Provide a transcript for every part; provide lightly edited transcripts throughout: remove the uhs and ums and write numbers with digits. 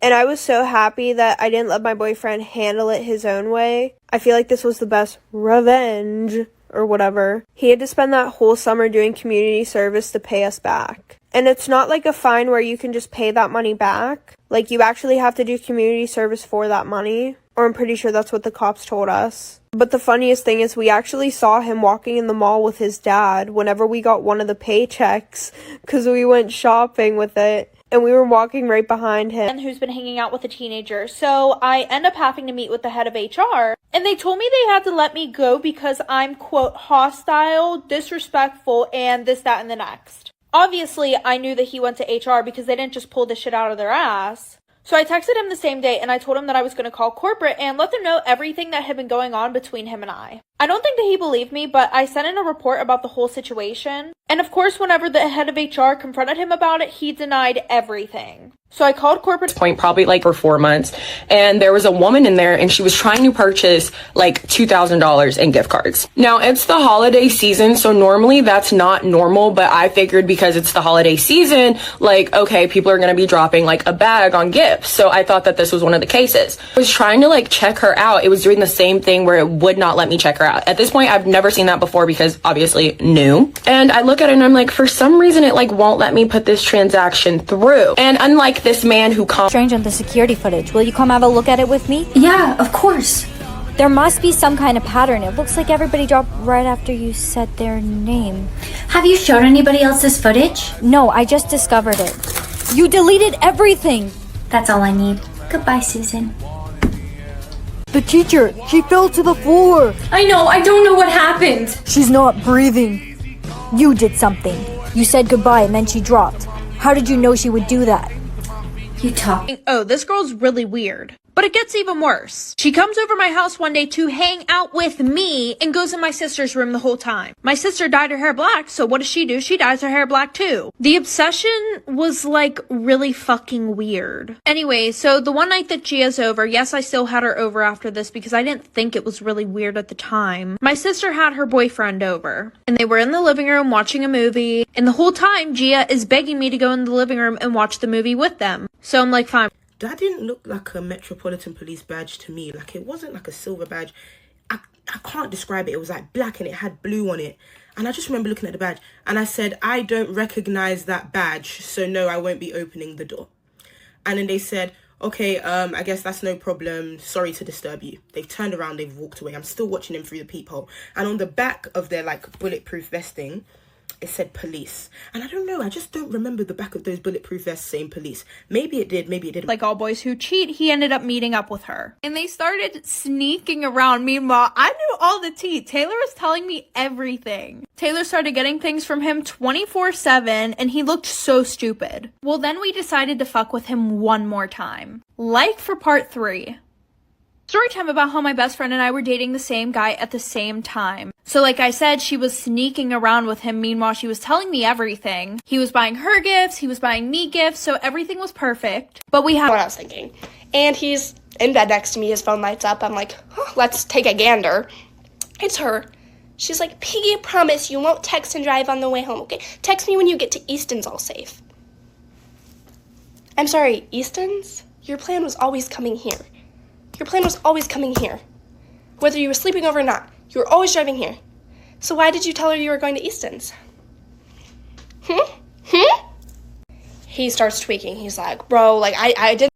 And I was so happy that I didn't let my boyfriend handle it his own way. I feel like this was the best revenge or whatever. He had to spend that whole summer doing community service to pay us back. And it's not like a fine where you can just pay that money back. Like, you actually have to do community service for that money. Or I'm pretty sure that's what the cops told us. But the funniest thing is we actually saw him walking in the mall with his dad whenever we got one of the paychecks, because we went shopping with it. And we were walking right behind him. And who's been hanging out with a teenager. So I end up having to meet with the head of HR. And they told me they had to let me go because I'm, quote, hostile, disrespectful, and this, that, and the next. Obviously, I knew that he went to HR because they didn't just pull this shit out of their ass. So I texted him the same day and I told him that I was going to call corporate and let them know everything that had been going on between him and I. I don't think that he believed me, but I sent in a report about the whole situation. And of course, whenever the head of HR confronted him about it, he denied everything. So I called corporate point probably like for 4 months, and there was a woman in there and she was trying to purchase like $2,000 in gift cards. Now it's the holiday season, so normally that's not normal, but I figured because it's the holiday season, like, okay, people are gonna be dropping like a bag on gifts. So I thought that this was one of the cases. I was trying to like check her out. It was doing the same thing where it would not let me check her out. At this point, I've never seen that before because obviously new. And I look at it and I'm like, for some reason it like won't let me put this transaction through. And unlike this man who strange on the security footage. Will you come have a look at it with me? Yeah, of course. There must be some kind of pattern. It looks like everybody dropped right after you said their name. Have you showed anybody else this footage? No, I just discovered it. You deleted everything. That's all I need. Goodbye, Susan. The teacher, she fell to the floor. I know, I don't know what happened. She's not breathing. You did something. You said goodbye and then she dropped. How did you know she would do that? You talk. Oh, this girl's really weird. But it gets even worse. She comes over my house one day to hang out with me and goes in my sister's room the whole time. My sister dyed her hair black, so what does she do? She dyes her hair black too. The obsession was like really fucking weird. Anyway, so the one night that Gia's over, yes, I still had her over after this because I didn't think it was really weird at the time. My sister had her boyfriend over and they were in the living room watching a movie, and the whole time Gia is begging me to go in the living room and watch the movie with them. So I'm like, fine. That didn't look like a Metropolitan Police badge to me. Like, it wasn't like a silver badge. I can't describe it. It was like black and it had blue on it. And I just remember looking at the badge and I said, I don't recognize that badge. So no, I won't be opening the door. And then they said, okay, I guess that's no problem. Sorry to disturb you. They've turned around, they've walked away. I'm still watching them through the peephole. And on the back of their like bulletproof vesting, it said police. And I don't know, I just don't remember the back of those bulletproof vests saying police. Maybe it did, maybe it didn't. Like all boys who cheat, he ended up meeting up with her. And they started sneaking around. Meanwhile, I knew all the tea. Taylor was telling me everything. Taylor started getting things from him 24/7 and he looked so stupid. Well, then we decided to fuck with him one more time. Like for part 3. Story time about how my best friend and I were dating the same guy at the same time. So like I said, she was sneaking around with him. Meanwhile, she was telling me everything. He was buying her gifts. He was buying me gifts. So everything was perfect. But we had what I was thinking. And he's in bed next to me. His phone lights up. I'm like, huh, let's take a gander. It's her. She's like, Piggy, I promise you won't text and drive on the way home, okay? Text me when you get to Easton's all safe. I'm sorry, Easton's? Your plan was always coming here. Your plan was always coming here. Whether you were sleeping over or not, you were always driving here. So why did you tell her you were going to Easton's? He starts tweaking. He's like, bro, like, I didn't.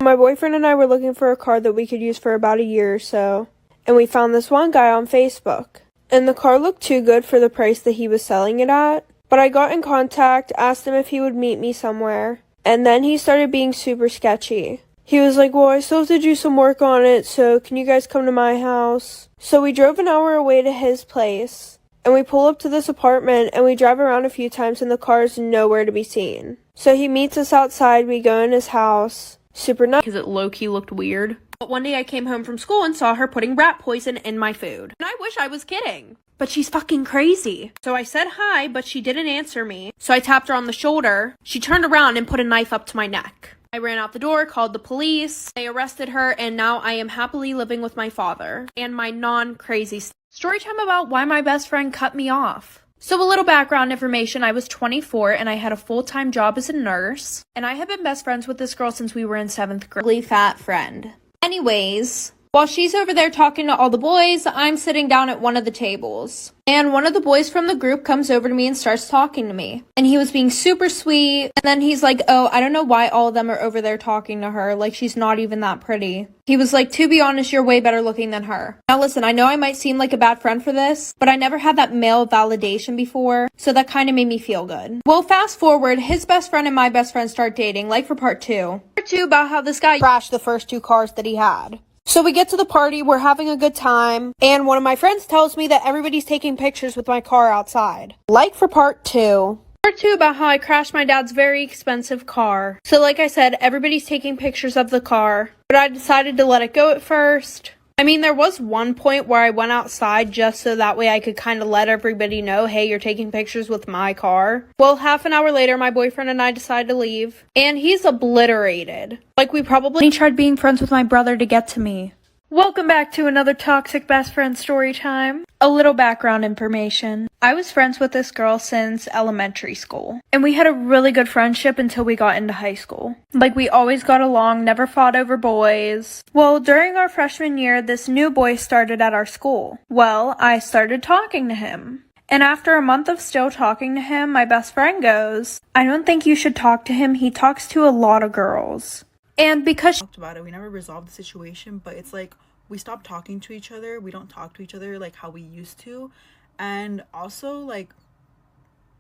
My boyfriend and I were looking for a car that we could use for about a year or so. And we found this one guy on Facebook. And the car looked too good for the price that he was selling it at. But I got in contact, asked him if he would meet me somewhere, and then he started being super sketchy. He was like, well, I still have to do some work on it, so can you guys come to my house? So we drove an hour away to his place, and we pull up to this apartment, and we drive around a few times, and the car is nowhere to be seen. So he meets us outside, we go in his house, super nice, because it low-key looked weird. But one day I came home from school and saw her putting rat poison in my food. And I wish I was kidding. But she's fucking crazy. So I said hi, but she didn't answer me. So I tapped her on the shoulder. She turned around and put a knife up to my neck. I ran out the door, called the police. They arrested her, and now I am happily living with my father and my non-crazy story time about why my best friend cut me off. So a little background information, I was 24 and I had a full-time job as a nurse. And I have been best friends with this girl since we were in 7th grade. Really fat friend. Anyways, while she's over there talking to all the boys, I'm sitting down at one of the tables. And one of the boys from the group comes over to me and starts talking to me. And he was being super sweet. And then he's like, oh, I don't know why all of them are over there talking to her. Like, she's not even that pretty. He was like, to be honest, you're way better looking than her. Now listen, I know I might seem like a bad friend for this, but I never had that male validation before. So that kind of made me feel good. Well, fast forward, his best friend and my best friend start dating, like for part 2. Part 2 about how this guy crashed the first 2 cars that he had. So we get to the party, we're having a good time, and one of my friends tells me that everybody's taking pictures with my car outside. Like for part 2. Part 2 about how I crashed my dad's very expensive car. So like I said, everybody's taking pictures of the car, but I decided to let it go at first. I mean, there was one point where I went outside just so that way I could kind of let everybody know, hey, you're taking pictures with my car. Well, half an hour later, my boyfriend and I decided to leave. And he's obliterated. Like, we probably tried being friends with my brother to get to me. Welcome back to another toxic best friend story time. A little background information. I was friends with this girl since elementary school. And we had a really good friendship until we got into high school. Like, we always got along, never fought over boys. Well, during our freshman year, this new boy started at our school. Well, I started talking to him. And after a month of still talking to him, my best friend goes, I don't think you should talk to him. He talks to a lot of girls. And because talked about it, we never resolved the situation, but it's like we stopped talking to each other. We don't talk to each other like how we used to. And also, like,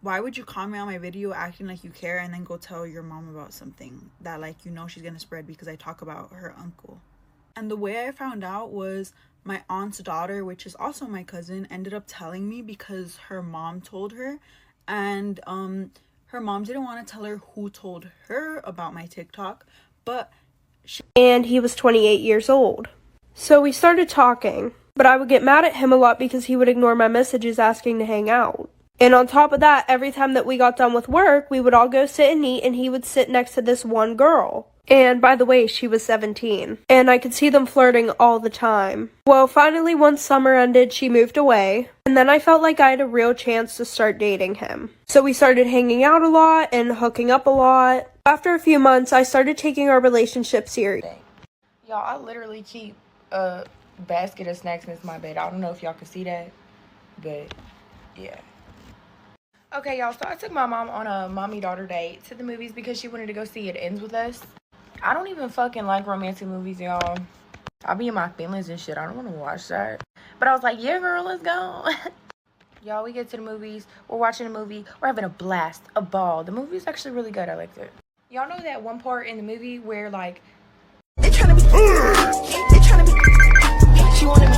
why would you comment on my video acting like you care and then go tell your mom about something that, like, you know she's gonna spread because I talk about her uncle? And the way I found out was my aunt's daughter, which is also my cousin, ended up telling me because her mom told her. And her mom didn't want to tell her who told her about my TikTok, but and he was 28 years old. So we started talking, but I would get mad at him a lot because he would ignore my messages asking to hang out. And on top of that, every time that we got done with work, we would all go sit and eat, and he would sit next to this one girl. And by the way, she was 17. And I could see them flirting all the time. Well, finally, once summer ended, she moved away. And then I felt like I had a real chance to start dating him. So we started hanging out a lot and hooking up a lot. After a few months, I started taking our relationship serious. Y'all, I literally keep a basket of snacks next to my bed. I don't know if y'all can see that, but yeah. Okay, y'all, so I took my mom on a mommy-daughter date to the movies because she wanted to go see It Ends With Us. I don't even fucking like romantic movies, y'all. I'll be in my feelings and shit. I don't want to watch that. But I was like, yeah, girl, let's go. Y'all, we get to the movies. We're watching a movie. We're having a blast, a ball. The movie is actually really good. I liked it. Y'all know that one part in the movie where, like, They trying to be. She wanted me.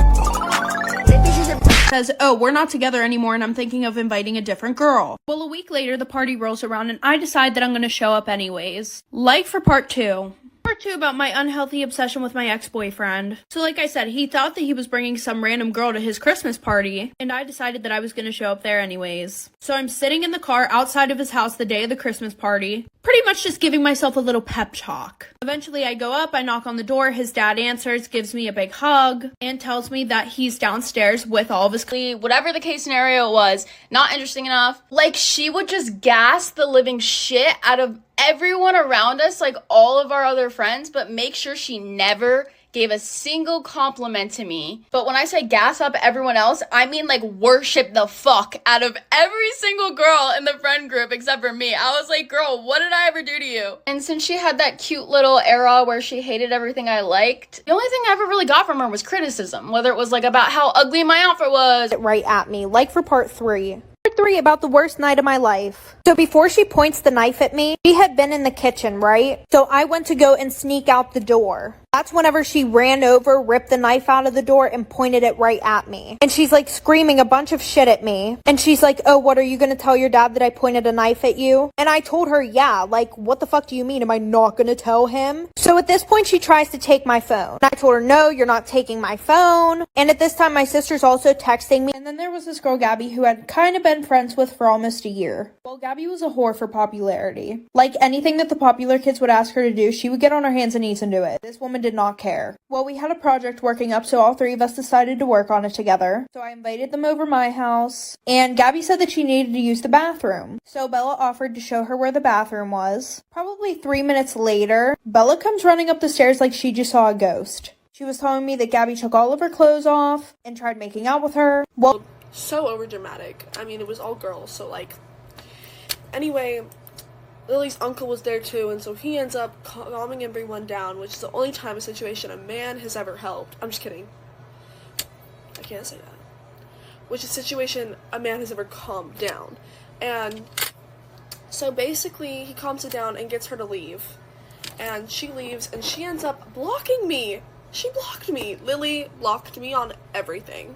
says, oh, we're not together anymore and I'm thinking of inviting a different girl. Well, a week later, the party rolls around and I decide that I'm going to show up anyways. Like for part 2. Part 2 about my unhealthy obsession with my ex-boyfriend. So like I said, he thought that he was bringing some random girl to his Christmas party, and I decided that I was going to show up there anyways. So I'm sitting in the car outside of his house the day of the Christmas party, pretty much just giving myself a little pep talk. Eventually I go up, I knock on the door, his dad answers, gives me a big hug, and tells me that he's downstairs with all of his whatever the case scenario was, not interesting enough. Like, she would just gas the living shit out of everyone around us, like all of our other friends, but make sure she never gave a single compliment to me. But when I say gas up everyone else, I mean like worship the fuck out of every single girl in the friend group except for me. I was like, girl, what did I ever do to you? And since she had that cute little era where she hated everything I liked, the only thing I ever really got from her was criticism, whether it was like about how ugly my outfit was. Right at me, like for part 3. Part 3 about the worst night of my life. So before she points the knife at me, she had been in the kitchen, right? So I went to go and sneak out the door. That's whenever she ran over, ripped the knife out of the door, and pointed it right at me. And she's like screaming a bunch of shit at me. And she's like, oh, what, are you gonna tell your dad that I pointed a knife at you? And I told her, yeah, like, what the fuck do you mean? Am I not gonna tell him? So at this point, she tries to take my phone. And I told her, no, you're not taking my phone. And at this time, my sister's also texting me. And then there was this girl, Gabby, who had kind of been friends with for almost a year. Well, Gabby was a whore for popularity. Like anything that the popular kids would ask her to do, she would get on her hands and knees and do it. This woman and did not care. Well, we had a project working up, so all three of us decided to work on it together. So I invited them over my house, and Gabby said that she needed to use the bathroom. So Bella offered to show her where the bathroom was. Probably 3 minutes later, Bella comes running up the stairs like she just saw a ghost. She was telling me that Gabby took all of her clothes off and tried making out with her. Well, so overdramatic. I mean, it was all girls, so like, anyway, Lily's uncle was there too, and so he ends up calming everyone down, which is the only time a situation a man has ever helped. I'm just kidding. I can't say that. Which is a situation a man has ever calmed down. And so basically, he calms it down and gets her to leave. And she leaves, and she ends up blocking me. She blocked me. Lily blocked me on everything.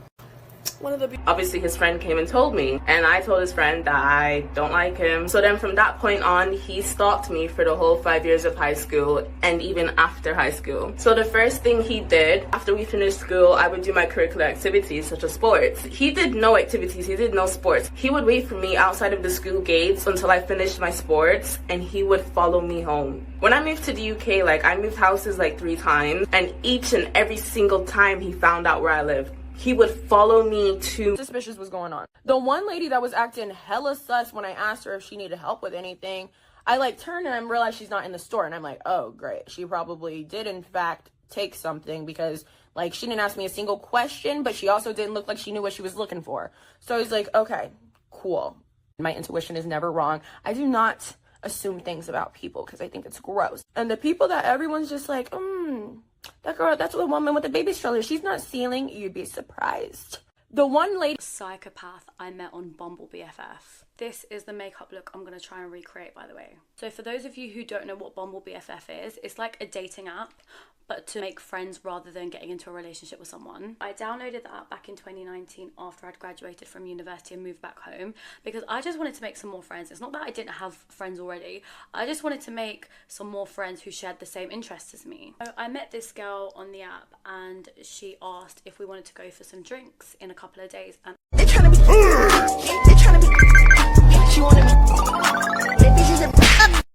Obviously his friend came and told me, and I told his friend that I don't like him. So then from that point on, he stalked me for the whole 5 years of high school and even after high school. So the first thing he did after we finished school, I would do my curricular activities such as sports. He did no activities, he did no sports. He would wait for me outside of the school gates until I finished my sports, and he would follow me home. When I moved to the UK, like, I moved houses like 3 times, and each and every single time he found out where I lived, he would follow me to... Suspicious was going on. The one lady that was acting hella sus when I asked her if she needed help with anything, I like turned and I realized she's not in the store, and I'm like, oh great, she probably did in fact take something, because like she didn't ask me a single question, but she also didn't look like she knew what she was looking for. So I was like, okay, cool. My intuition is never wrong. I do not assume things about people because I think it's gross. And the people that everyone's just like, that girl, that's the woman with the baby stroller, she's not stealing, you'd be surprised. The one lady psychopath I met on Bumble BFF. This is the makeup look I'm going to try and recreate, by the way. So for those of you who don't know what Bumble BFF is, it's like a dating app, but to make friends rather than getting into a relationship with someone. I downloaded the app back in 2019 after I'd graduated from university and moved back home, because I just wanted to make some more friends. It's not that I didn't have friends already. I just wanted to make some more friends who shared the same interests as me. So I met this girl on the app, and she asked if we wanted to go for some drinks in a couple of days. And They tryna be. They tryna be. She wanna be.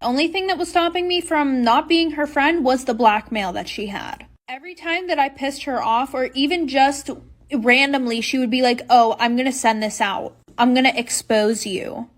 only thing that was stopping me from not being her friend was the blackmail that she had. Every time that I pissed her off, or even just randomly, she would be like, oh, I'm gonna send this out. I'm gonna expose you.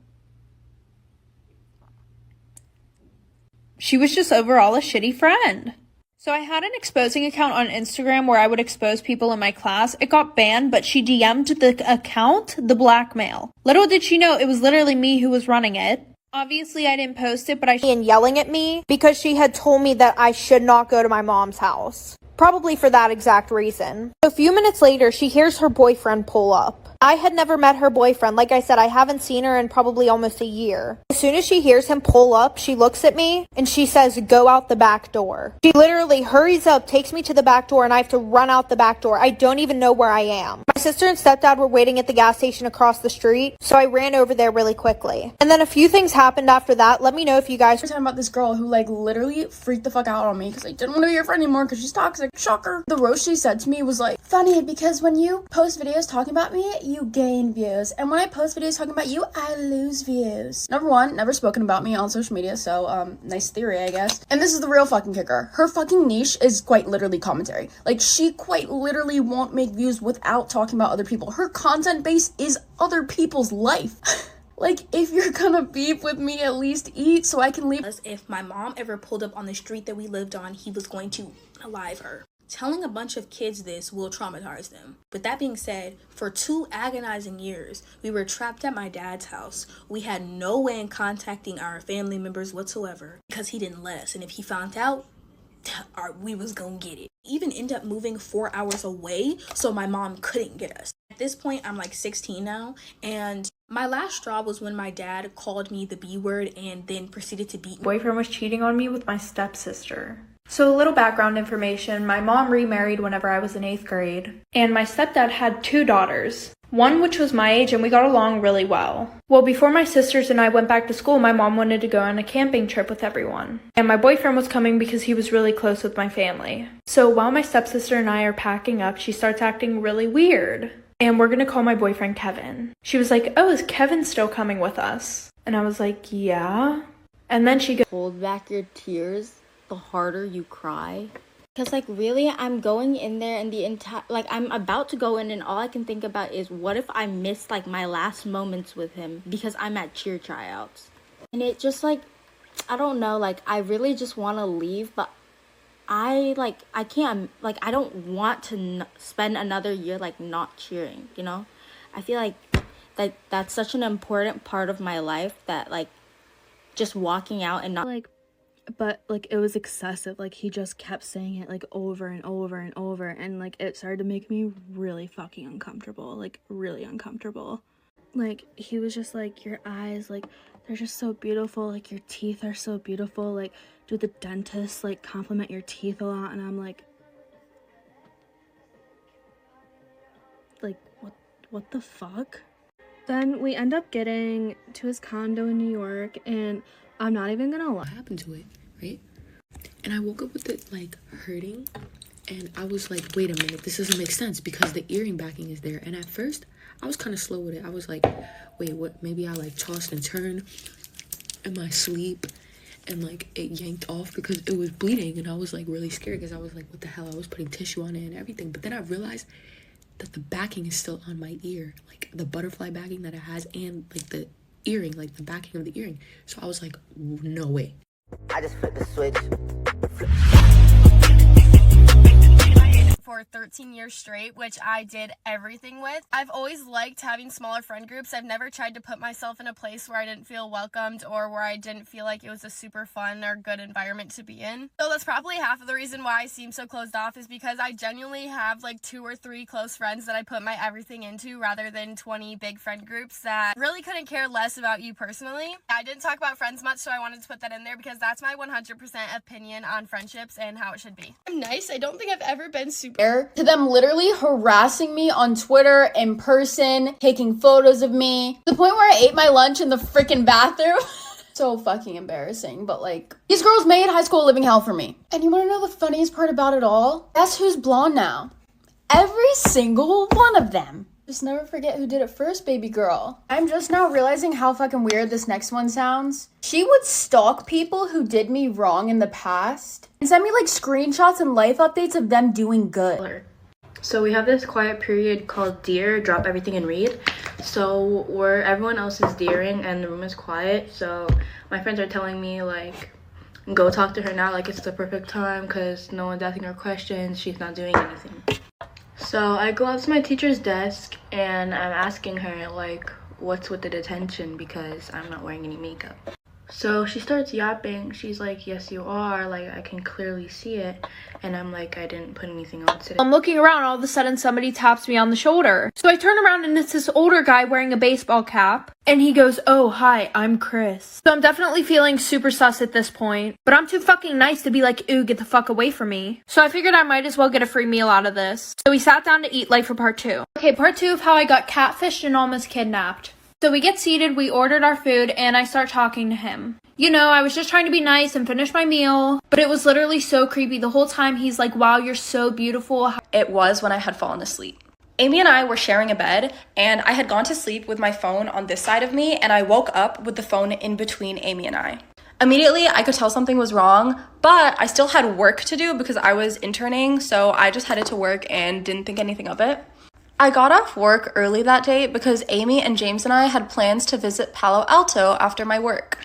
She was just overall a shitty friend. So I had an exposing account on Instagram where I would expose people in my class. It got banned, but she DM'd the account the blackmail. Little did she know it was literally me who was running it. Obviously, I didn't post it, but and yelling at me because she had told me that I should not go to my mom's house. Probably for that exact reason. A few minutes later, she hears her boyfriend pull up. I had never met her boyfriend. Like I said, I haven't seen her in probably almost a year. As soon as she hears him pull up, she looks at me and she says, go out the back door. She literally hurries up, takes me to the back door, and I have to run out the back door. I don't even know where I am. My sister and stepdad were waiting at the gas station across the street, so I ran over there really quickly. And then a few things happened after that. Let me know if you guys... We're talking about this girl who like literally freaked the fuck out on me because I didn't want to be her friend anymore because she's toxic. Shocker. The roast she said to me was like, funny because when you post videos talking about me, you gain views, and when I post videos talking about you, I lose views. Number one, never spoken about me on social media, so nice theory, I guess. And this is the real fucking kicker. Her fucking niche is quite literally commentary. Like, she quite literally won't make views without talking about other people. Her content base is other people's life. Like, if you're gonna beef with me, at least eat so I can leave. If my mom ever pulled up on the street that we lived on, he was going to alive her. Telling a bunch of kids this will traumatize them. But that being said, for 2 agonizing years, we were trapped at my dad's house. We had no way in contacting our family members whatsoever because he didn't let us. And if he found out, we was gonna get it. Even end up moving 4 hours away so my mom couldn't get us. At this point, I'm like 16 now, and my last straw was when my dad called me the B word and then proceeded to beat me. Boyfriend was cheating on me with my stepsister. So a little background information, my mom remarried whenever I was in 8th grade, and my stepdad had 2 daughters, one which was my age, and we got along really well. Well, before my sisters and I went back to school, my mom wanted to go on a camping trip with everyone, and my boyfriend was coming because he was really close with my family. So while my stepsister and I are packing up, she starts acting really weird, and we're gonna call my boyfriend Kevin. She was like, oh, is Kevin still coming with us? And I was like, yeah. And then she goes, hold back your tears. The harder you cry. Because, like, really, I'm going in there and the entire, like, I'm about to go in and all I can think about is what if I miss, like, my last moments with him because I'm at cheer tryouts. And it just, like, I don't know, like, I really just want to leave, but I can't, like, I don't want to spend another year, like, not cheering, you know? I feel like that's such an important part of my life that, like, just walking out and not, like, but, like, it was excessive. Like, he just kept saying it, like, over and over and over, and, like, it started to make me really fucking uncomfortable, like, really uncomfortable. Like, he was just like, your eyes, like, they're just so beautiful, like, your teeth are so beautiful, like, do the dentist, like, compliment your teeth a lot? And I'm like, what the fuck? Then we end up getting to his condo in New York, and I'm not even gonna lie. What happened to it, right? And I woke up with it, like, hurting, and I was like, wait a minute, this doesn't make sense because the earring backing is there. And at first, I was kind of slow with it. I was like, wait, what? Maybe I, like, tossed and turned in my sleep, and, like, it yanked off because it was bleeding, and I was, like, really scared because I was like, what the hell? I was putting tissue on it and everything. But then I realized that the backing is still on my ear, like, the butterfly backing that it has, and, like, the earring, like, the backing of the earring. So I was like, no way. I just flipped the switch. For 13 years straight, which I did everything with. I've always liked having smaller friend groups. I've never tried to put myself in a place where I didn't feel welcomed or where I didn't feel like it was a super fun or good environment to be in. So that's probably half of the reason why I seem so closed off, is because I genuinely have like 2 or 3 close friends that I put my everything into, rather than 20 big friend groups that really couldn't care less about you personally. I didn't talk about friends much, so I wanted to put that in there because that's my 100% opinion on friendships and how it should be. I'm nice. I don't think I've ever been super to them literally harassing me on Twitter, in person, taking photos of me, to the point where I ate my lunch in the freaking bathroom. So fucking embarrassing, but like, these girls made high school a living hell for me. And you wanna know the funniest part about it all? Guess who's blonde now? Every single one of them. Just never forget who did it first, baby girl. I'm just now realizing how fucking weird this next one sounds. She would stalk people who did me wrong in the past and send me like screenshots and life updates of them doing good. So we have this quiet period called Dear, drop everything and read. So where everyone else is deering and the room is quiet, so my friends are telling me, like, go talk to her now, like it's the perfect time because no one's asking her questions, she's not doing anything. So I go up to my teacher's desk and I'm asking her, like, what's with the detention because I'm not wearing any makeup. So she starts yapping. She's like, yes, you are. Like, I can clearly see it. And I'm like, I didn't put anything on today. I'm looking around, all of a sudden somebody taps me on the shoulder. So I turn around and it's this older guy wearing a baseball cap. And he goes, oh, hi, I'm Chris. So I'm definitely feeling super sus at this point. But I'm too fucking nice to be like, ooh, get the fuck away from me. So I figured I might as well get a free meal out of this. So we sat down to eat, like, for part 2. Okay, part 2 of how I got catfished and almost kidnapped. So we get seated, we ordered our food, and I start talking to him. You know, I was just trying to be nice and finish my meal, but it was literally so creepy. The whole time he's like, wow, you're so beautiful. It was when I had fallen asleep. Amy and I were sharing a bed, and I had gone to sleep with my phone on this side of me, and I woke up with the phone in between Amy and I. Immediately, I could tell something was wrong, but I still had work to do because I was interning, so I just headed to work and didn't think anything of it. I got off work early that day because Amy and James and I had plans to visit Palo Alto after my work.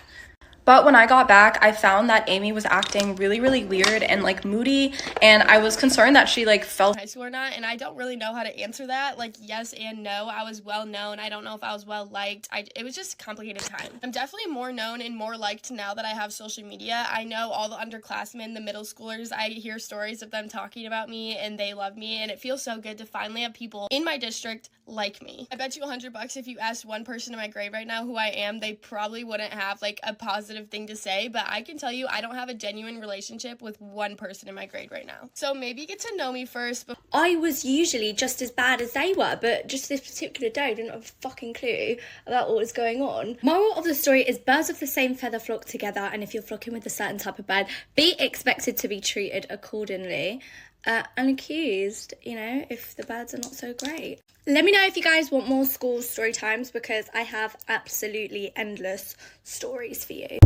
But when I got back, I found that Amy was acting really, really weird and like moody, and I was concerned that she like felt high school or not, and I don't really know how to answer that. Like, yes and no. I was well known. I don't know if I was well liked. It was just a complicated time. I'm definitely more known and more liked now that I have social media. I know all the underclassmen, the middle schoolers. I hear stories of them talking about me, and they love me, and it feels so good to finally have people in my district like me. I bet you $100 if you asked one person in my grade right now who I am, they probably wouldn't have like a positive thing to say, but I can tell you I don't have a genuine relationship with one person in my grade right now. So maybe get to know me first. But I was usually just as bad as they were, but just this particular day I didn't have a fucking clue about what was going on. Moral of the story is birds of the same feather flock together, and if you're flocking with a certain type of bird, be expected to be treated accordingly. Unaccused, you know, if the birds are not so great. Let me know if you guys want more school story times because I have absolutely endless stories for you.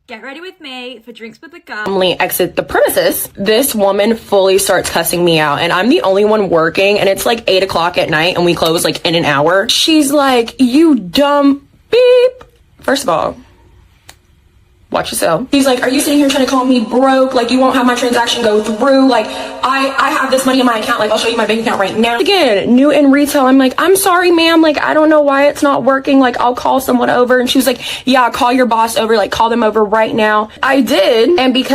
Get ready with me for drinks with the girl. Family exit the premises. This woman fully starts cussing me out, and I'm the only one working, and it's like 8 o'clock at night, and we close like in an hour. She's like, you dumb beep. First of all, watch yourself. He's like, are you sitting here trying to call me broke? Like, you won't have my transaction go through. Like, I have this money in my account. Like, I'll show you my bank account right now. Again, new in retail. I'm like, I'm sorry, ma'am. Like, I don't know why it's not working. Like, I'll call someone over. And she was like, yeah, call your boss over. Like, call them over right now. I did. And because